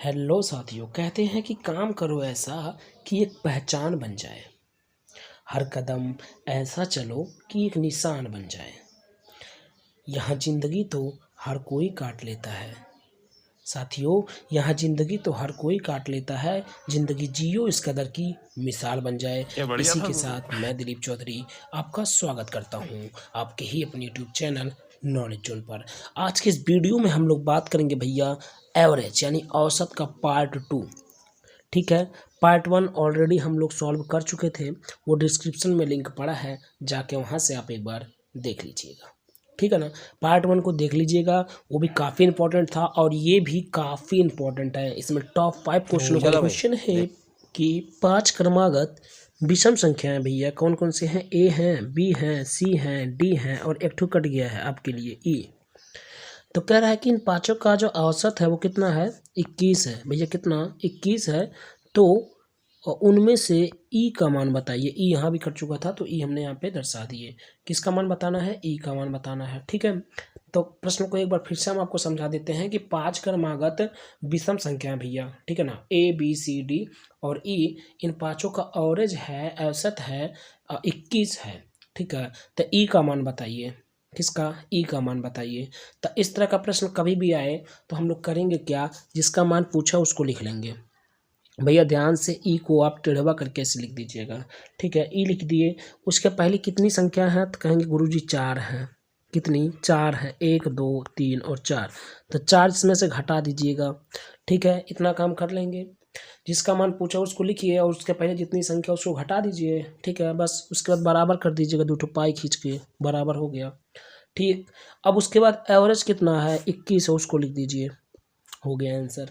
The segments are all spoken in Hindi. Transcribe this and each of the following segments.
हेलो साथियों, कहते हैं कि काम करो ऐसा कि एक पहचान बन जाए। हर कदम ऐसा चलो कि एक निशान बन जाए। यहाँ ज़िंदगी तो हर कोई काट लेता है साथियों, यहाँ ज़िंदगी तो हर कोई काट लेता है। ज़िंदगी जियो इस कदर की मिसाल बन जाए। ये बढ़िया इसी था के गुरु। साथ मैं दिलीप चौधरी आपका स्वागत करता हूँ आपके ही अपने यूट्यूब चैनल नॉलेज जोन पर। आज के इस वीडियो में हम लोग बात करेंगे भैया एवरेज यानी औसत का पार्ट 2। ठीक है, पार्ट 1 ऑलरेडी हम लोग सॉल्व कर चुके थे, वो डिस्क्रिप्शन में लिंक पड़ा है, जाके वहाँ से आप एक बार देख लीजिएगा। ठीक है ना, पार्ट 1 को देख लीजिएगा, वो भी काफ़ी इंपॉर्टेंट था और ये भी काफ़ी इंपॉर्टेंट है। इसमें टॉप 5 क्वेश्चनों का क्वेश्चन है कि 5 क्रमागत विषम संख्याएं भैया कौन कौन से हैं। ए हैं, बी हैं, सी हैं, डी हैं और एक ठो कट गया है आपके लिए ई। तो कह रहा है कि इन पांचों का जो औसत है वो कितना है, 21 है भैया। कितना, 21 है। तो उनमें से ई का मान बताइए। ई यहाँ भी कट चुका था तो ई हमने यहाँ पे दर्शा दिए। किसका मान बताना है, ई का मान बताना है। ठीक है, तो प्रश्न को एक बार फिर से हम आपको समझा देते हैं कि 5 क्रमागत विषम संख्या भैया, ठीक है ना, ए बी सी डी और ई, इन पांचों का औसत है, औसत है 21 है। ठीक है, तो ई का मान बताइए। किसका, ई का मान बताइए। तो इस तरह का प्रश्न कभी भी आए तो हम लोग करेंगे क्या, जिसका मान पूछा उसको लिख लेंगे भैया। ध्यान से ई को आप टेढ़वा करके ऐसे लिख दीजिएगा। ठीक है, ई लिख दिए। उसके पहले कितनी संख्या है तो कहेंगे गुरुजी 4 है। कितनी, 4 है। 1 2 3 और 4, तो 4 इसमें से घटा दीजिएगा। ठीक है, इतना काम कर लेंगे। जिसका मान पूछा उसको लिखिए और उसके पहले जितनी संख्या उसको घटा दीजिए। ठीक है, बस उसके बाद बराबर कर दीजिएगा, 2 ठो पाई खींच के बराबर हो गया। ठीक, अब उसके बाद एवरेज कितना है, 21 है, उसको लिख दीजिए। हो गया आंसर,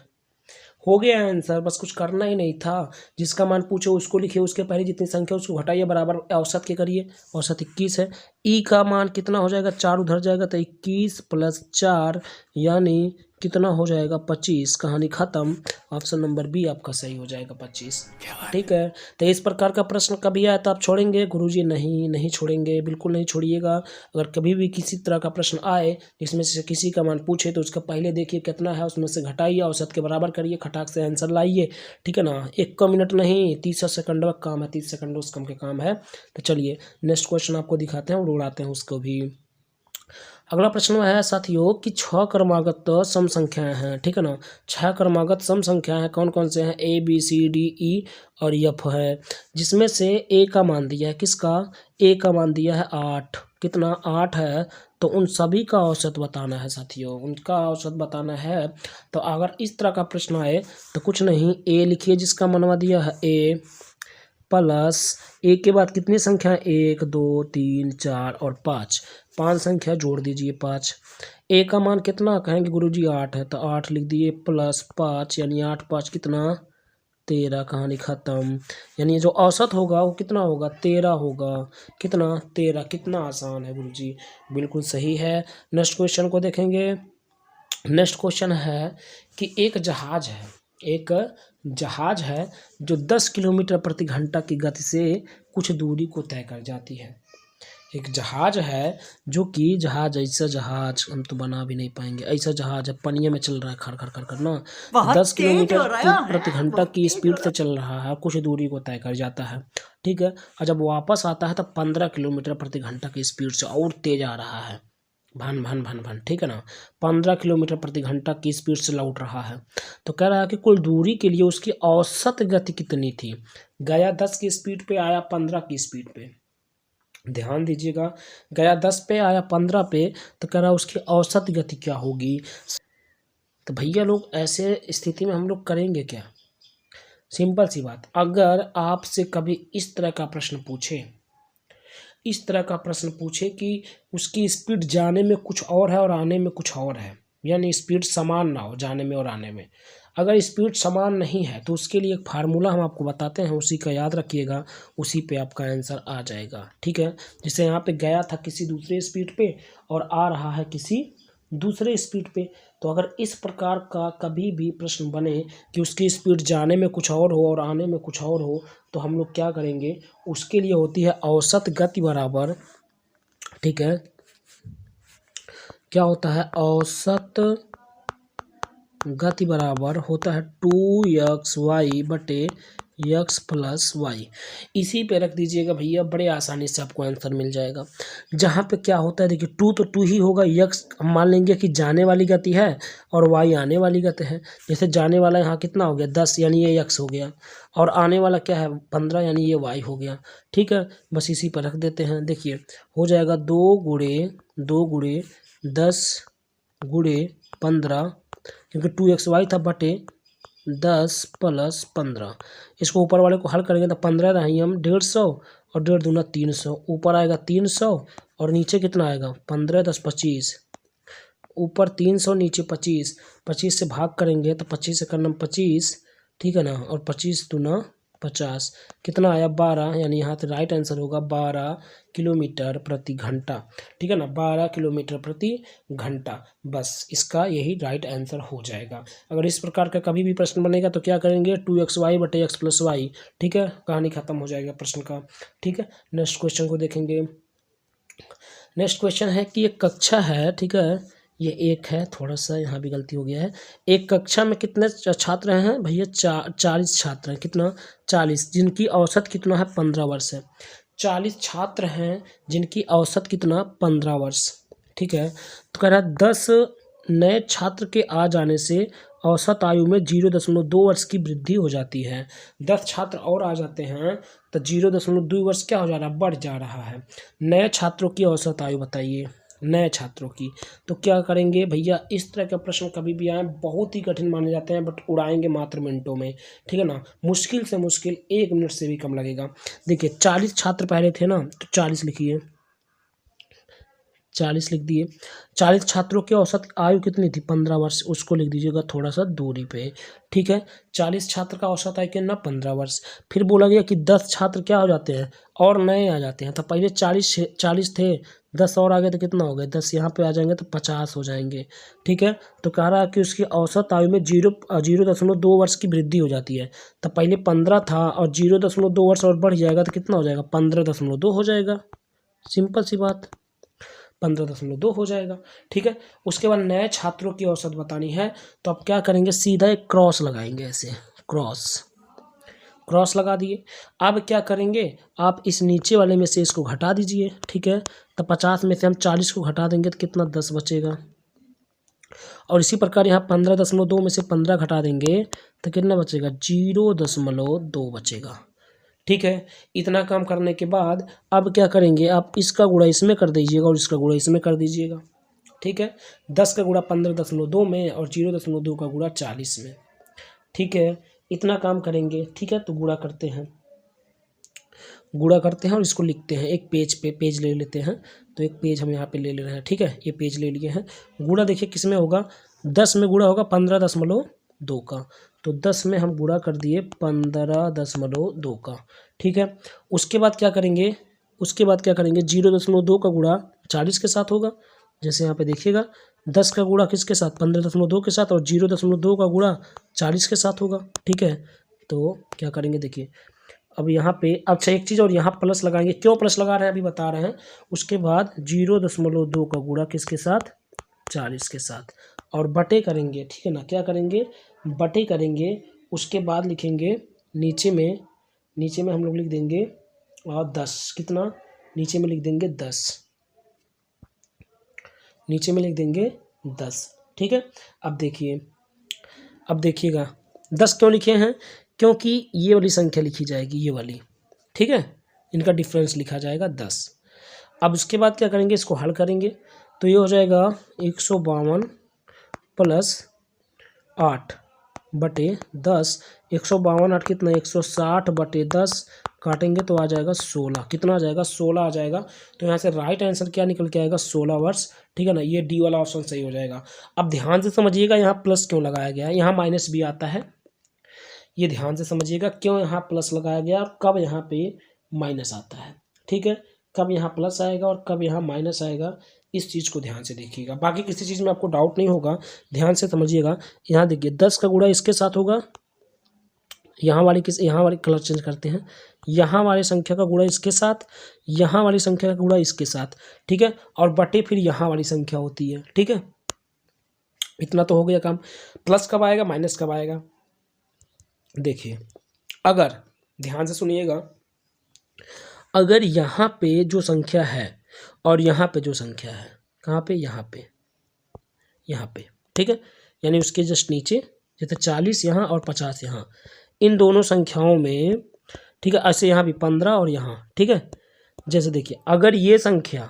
हो गया आंसर, बस कुछ करना ही नहीं था। जिसका मान पूछो उसको लिखिए, उसके पहले जितनी संख्या उसको घटाइए, बराबर औसत के करिए। औसत 21 है। ई का मान कितना हो जाएगा, 4 उधर जाएगा तो 21 + 4 यानी कितना हो जाएगा, 25। कहानी खत्म। ऑप्शन नंबर बी आपका सही हो जाएगा, 25। ठीक है, तो इस प्रकार का प्रश्न कभी आए तो आप छोड़ेंगे गुरुजी? नहीं, नहीं छोड़ेंगे, बिल्कुल नहीं छोड़िएगा। अगर कभी भी किसी तरह का प्रश्न आए जिसमें से किसी का मान पूछे तो उसका पहले देखिए कितना है, उसमें से घटाइए, औसत के बराबर करिए, खटाक से आंसर लाइए। ठीक है ना, 1 का मिनट नहीं, 30 सेकंड का काम है, 30 सेकंड उस कम के काम है। तो चलिए नेक्स्ट क्वेश्चन आपको दिखाते हैं और उड़ाते हैं उसको भी। अगला प्रश्न है साथियों कि 6 क्रमागत सम संख्याएं हैं। ठीक है ना, 6 क्रमागत सम संख्याएं हैं, कौन कौन से हैं, A B C D E और एफ है। जिसमें से ए का मान दिया है, किसका, ए का मान दिया है 8। कितना, 8 है। तो उन सभी का औसत बताना है साथियों, उनका औसत बताना है। तो अगर इस तरह का प्रश्न आए तो कुछ नहीं, ए लिखिए जिसका मनवा दिया है ए, प्लस ए के बाद कितनी संख्या है, 1 2 3 4 और 5, 5 संख्या जोड़ दीजिए 5। ए का मान कितना, कहेंगे गुरुजी 8 है, तो 8 लिख दिए प्लस 5 यानी 8 5 कितना, 13। कहानी खत्म। यानी जो औसत होगा वो कितना होगा, 13 होगा। कितना, 13। कितना आसान है गुरुजी, बिल्कुल सही है। नेक्स्ट क्वेश्चन को देखेंगे। नेक्स्ट क्वेश्चन है कि एक जहाज है, एक जहाज है जो 10 किलोमीटर प्रति घंटा की गति से कुछ दूरी को तय कर जाती है। एक जहाज है जो कि जहाज, ऐसा जहाज हम तो बना भी नहीं पाएंगे। ऐसा जहाज है, पनिया में चल रहा है, खड़ खड़ खड़ कर ना, 10 किलोमीटर प्रति घंटा की स्पीड से चल रहा है, कुछ दूरी को तय कर जाता है। ठीक है, और जब वापस आता है तो 15 किलोमीटर प्रति घंटा की स्पीड से और तेज आ रहा है, भन भन भन भन। ठीक है ना, 15 किलोमीटर प्रति घंटा की स्पीड से लौट रहा है। तो कह रहा है कि कुल दूरी के लिए उसकी औसत गति कितनी थी। गया 10 की स्पीड पे, आया 15 की स्पीड पे। ध्यान दीजिएगा, गया 10 पे, आया 15 पे, तो कह रहा है उसकी औसत गति क्या होगी। तो भैया लोग ऐसे स्थिति में हम लोग करेंगे क्या, सिंपल सी बात। अगर आपसे कभी इस तरह का प्रश्न पूछे, इस तरह का प्रश्न पूछे कि उसकी स्पीड जाने में कुछ और है और आने में कुछ और है, यानी स्पीड समान ना हो जाने में और आने में। अगर स्पीड समान नहीं है तो उसके लिए एक फार्मूला हम आपको बताते हैं, उसी का याद रखिएगा, उसी पे आपका आंसर आ जाएगा। ठीक है, जैसे यहाँ पे गया था किसी दूसरे स्पीड पे और आ रहा है किसी दूसरे स्पीड पे। तो अगर इस प्रकार का कभी भी प्रश्न बने कि उसकी स्पीड जाने में कुछ और हो और आने में कुछ और हो, तो हम लोग क्या करेंगे, उसके लिए होती है औसत गति बराबर, ठीक है, क्या होता है, औसत गति बराबर होता है 2xy बटे x प्लस वाई। इसी पे रख दीजिएगा भैया, बड़े आसानी से आपको आंसर मिल जाएगा। जहाँ पे क्या होता है देखिए, 2 तो 2 ही होगा, x हम मान लेंगे कि जाने वाली गति है और y आने वाली गति है। जैसे जाने वाला यहाँ कितना हो गया 10, यानी ये x हो गया, और आने वाला क्या है 15, यानी ये y हो गया। ठीक है, बस इसी पर रख देते हैं। देखिए हो जाएगा 2 × 10 × 15, क्योंकि 2xy था, बटे 10 प्लस 15। इसको ऊपर वाले को हल करेंगे तो 15 रही हम 150 और 1.5 दूना 300, ऊपर आएगा 300 और नीचे कितना आएगा 15 10 25, ऊपर 300 नीचे 25, 25 से भाग करेंगे तो 25 से करना 25, ठीक है ना, और 25 दूना 50, कितना आया 12, यानी यहाँ से राइट आंसर होगा 12 किलोमीटर प्रति घंटा। ठीक है ना, 12 किलोमीटर प्रति घंटा, बस इसका यही राइट आंसर हो जाएगा। अगर इस प्रकार का कभी भी प्रश्न बनेगा तो क्या करेंगे 2xy बटे x प्लस वाई। ठीक है, कहानी खत्म हो जाएगा प्रश्न का। ठीक है, नेक्स्ट क्वेश्चन को देखेंगे। नेक्स्ट क्वेश्चन है कि एक कक्षा है, ठीक है, ये एक है, थोड़ा सा यहाँ भी गलती हो गया है। एक कक्षा में कितने छात्र हैं भैया, 40 छात्र हैं। कितना 40, जिनकी औसत कितना है 15 वर्ष है। 40 छात्र हैं जिनकी औसत कितना 15 वर्ष। ठीक है, तो कह रहा है 10 नए छात्र के आ जाने से औसत आयु में 0.2 वर्ष की वृद्धि हो जाती है। 10 छात्र और आ जाते हैं तो 0.2 वर्ष क्या हो जा रहा है, बढ़ जा रहा है। नए छात्रों की औसत आयु बताइए, नए छात्रों की। तो क्या करेंगे भैया, इस तरह का प्रश्न कभी भी आए बहुत ही कठिन माने जाते हैं, बट उड़ाएंगे मात्र मिनटों में। ठीक है ना, मुश्किल से मुश्किल 1 मिनट से भी कम लगेगा। देखिए 40 छात्र पहले थे ना, तो 40 लिखिए, 40 लिख दिए। 40 छात्रों की औसत आयु कितनी थी 15 वर्ष, उसको लिख दीजिएगा थोड़ा सा दूरी पे। ठीक है, 40 छात्र का औसत आयु कितना 15 वर्ष। फिर बोला गया कि 10 छात्र क्या हो जाते हैं और नए आ जाते हैं। तो पहले 40 थे, 10 और आ गए तो कितना हो गए, 10 यहाँ पे आ जाएंगे तो 50 हो जाएंगे। ठीक है, तो कह रहा है कि उसकी औसत आयु में 0.2 वर्ष की वृद्धि हो जाती है। तो पहले 15 था और 0.2 वर्ष और बढ़ जाएगा तो कितना हो जाएगा 15.2 हो जाएगा। सिंपल सी बात, 15.2 हो जाएगा। ठीक है, उसके बाद नए छात्रों की औसत बतानी है, तो आप क्या करेंगे, सीधा एक क्रॉस लगाएंगे, ऐसे क्रॉस लगा दिए। अब क्या करेंगे, आप इस नीचे वाले में से इसको घटा दीजिए। ठीक है, तो 50 में से हम 40 को घटा देंगे तो कितना 10 बचेगा, और इसी प्रकार यहाँ 15.2 में से 15 घटा देंगे तो कितना बचेगा 0.2 बचेगा। ठीक है, इतना काम करने के बाद अब क्या करेंगे, आप इसका गुणा इसमें कर दीजिएगा और इसका गुणा इसमें कर दीजिएगा। ठीक है, 10 का गुणा 15.2 में और 0.2 का गुणा 40 में। ठीक है, इतना काम करेंगे। ठीक है, तो गुणा करते हैं और इसको लिखते हैं एक पेज ले लेते हैं। तो एक पेज हम यहाँ पे ले रहे हैं। ठीक है, ये पेज ले लिए हैं। गुणा देखिए किस में होगा, 10 में गुणा होगा 15.2 का, तो 10 में हम गुणा कर दिए 15.2 का। ठीक है, उसके बाद क्या करेंगे, 0.2 का गुणा 40 के साथ होगा। जैसे यहाँ पे देखिएगा 10 का गुणा किसके साथ 15.2 के साथ, और 0.2 का गुणा 40 के साथ होगा। ठीक है, तो क्या करेंगे देखिए, अब यहाँ पे अच्छा एक चीज़ और यहाँ प्लस लगाएंगे। क्यों प्लस लगा रहे हैं अभी बता रहे हैं। उसके बाद 0.2 का गुणा किसके साथ 40 के साथ, और बटे करेंगे। ठीक है ना, क्या करेंगे बटे करेंगे। उसके बाद लिखेंगे नीचे में हम लोग लिख देंगे और 10, कितना नीचे में लिख देंगे 10, नीचे में लिख देंगे 10। ठीक है, अब देखिएगा 10 क्यों लिखे हैं, क्योंकि ये वाली संख्या लिखी जाएगी, ये वाली। ठीक है, इनका डिफरेंस लिखा जाएगा 10। अब उसके बाद क्या करेंगे, इसको हल करेंगे तो ये हो जाएगा 152 प्लस 8 बटे 10। 152 8 कितना 160 बटे 10, काटेंगे तो आ जाएगा 16। कितना आ जाएगा 16 आ जाएगा। तो यहाँ से राइट आंसर क्या निकल के आएगा 16 वर्ष। ठीक है ना, ये डी वाला ऑप्शन सही हो जाएगा। अब ध्यान से समझिएगा यहाँ प्लस क्यों लगाया गया है, यहाँ माइनस भी आता है। ये ध्यान से समझिएगा क्यों यहाँ प्लस लगाया गया और कब यहाँ पे माइनस आता है। ठीक है, कब यहाँ प्लस आएगा और कब यहाँ माइनस आएगा, इस चीज़ को ध्यान से देखिएगा। बाकी किसी चीज़ में आपको डाउट नहीं होगा, ध्यान से समझिएगा। यहाँ देखिए 10 का गुणा इसके साथ होगा, यहाँ वाली कलर चेंज करते हैं, यहाँ वाली संख्या का गुणा इसके साथ, यहाँ वाली संख्या का गुणा इसके साथ। ठीक है, और बटे फिर यहाँ वाली संख्या होती है। ठीक है, इतना तो हो गया काम। प्लस कब आएगा, माइनस कब आएगा? देखिए, अगर ध्यान से सुनिएगा, अगर यहाँ पे जो संख्या है और यहाँ पे जो संख्या है, कहाँ पे, यहाँ पे, ठीक है, यानी उसके जस्ट नीचे, जैसे 40 यहाँ और 50 यहाँ, इन दोनों संख्याओं में, ठीक है, ऐसे यहाँ भी 15 और यहाँ, ठीक है। जैसे देखिए, अगर ये संख्या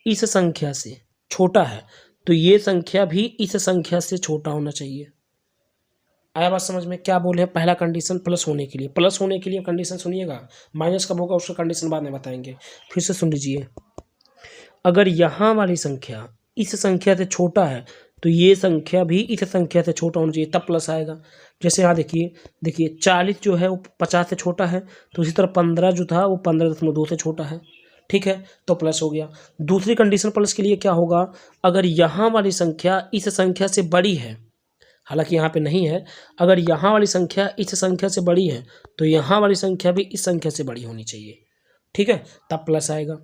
इस संख्या से छोटा है तो ये संख्या भी इस संख्या से छोटा होना चाहिए। आया बात समझ में? क्या बोले, पहला कंडीशन प्लस होने के लिए, प्लस होने के लिए कंडीशन सुनिएगा, माइनस कब होगा उसका कंडीशन बाद में बताएंगे। फिर से सुन लीजिए, अगर यहाँ वाली संख्या इस संख्या से छोटा है तो ये संख्या भी इस संख्या से छोटा होना चाहिए, तब प्लस आएगा। जैसे यहाँ देखिए 40 जो है वो 50 से छोटा है, तो इसी तरह 15 जो था वो 15.2 से छोटा है, ठीक है, तो प्लस हो गया। दूसरी कंडीशन प्लस के लिए क्या होगा, अगर यहाँ वाली संख्या इस संख्या से बड़ी है, हालांकि यहाँ पे नहीं है, अगर यहाँ वाली संख्या इस संख्या से बड़ी है तो यहाँ वाली संख्या भी इस संख्या से बड़ी होनी चाहिए, ठीक है, तब प्लस आएगा,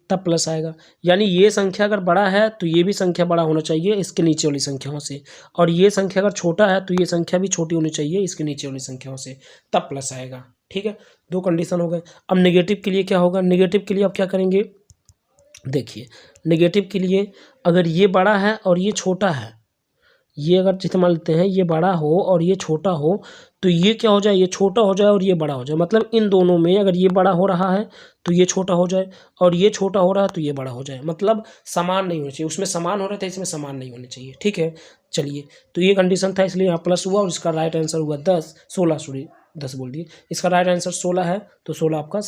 तब प्लस आएगा। यानी ये संख्या अगर बड़ा है तो ये भी संख्या बड़ा होना चाहिए इसके नीचे वाली संख्याओं से, और ये संख्या अगर छोटा है तो ये संख्या भी छोटी होनी चाहिए इसके नीचे वाली संख्याओं से, तब प्लस आएगा, ठीक है। दो कंडीशन हो गए। अब नेगेटिव के लिए क्या होगा, नेगेटिव के लिए आप क्या करेंगे, देखिए, नेगेटिव के लिए अगर ये बड़ा है और ये छोटा है, ये अगर जितना मान लेते हैं ये बड़ा हो और ये छोटा हो, तो ये क्या हो जाए, ये छोटा हो जाए और ये बड़ा हो जाए, मतलब इन दोनों में अगर ये बड़ा हो रहा है तो ये छोटा हो जाए, और ये छोटा हो रहा है तो ये बड़ा हो जाए, मतलब समान नहीं होना चाहिए, उसमें समान हो रहे थे इसमें समान नहीं होने चाहिए, ठीक है। चलिए, तो ये कंडीशन था, इसलिए यहाँ प्लस हुआ और इसका राइट आंसर हुआ 10 16 सॉरी 10 बोल दिए, इसका राइट आंसर 16 है, तो 16 आपका